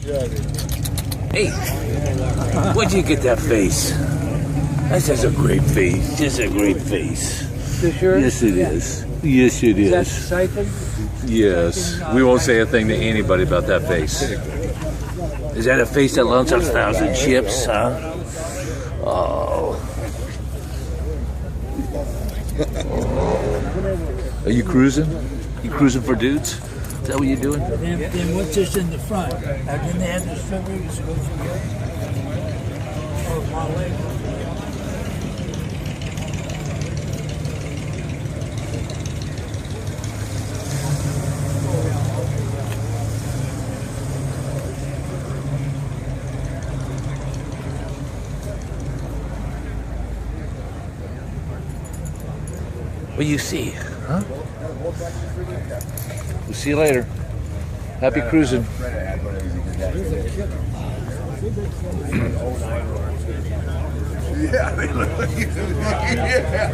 Hey, where'd you get that face? That's just a great face. Just a great face. Yes, it is. Yes, it is. Is that siphon? Yes. We won't say a thing to anybody about that face. Is that a face that loves 1,000 chips, huh? Oh. Are you cruising? You cruising for dudes? Is that what you're doing? Then what's this in the front? Didn't they have this strip used to go through here? Oh, my leg. What do you see? Huh? We'll see you later. Happy cruising. Yeah, they look like yeah.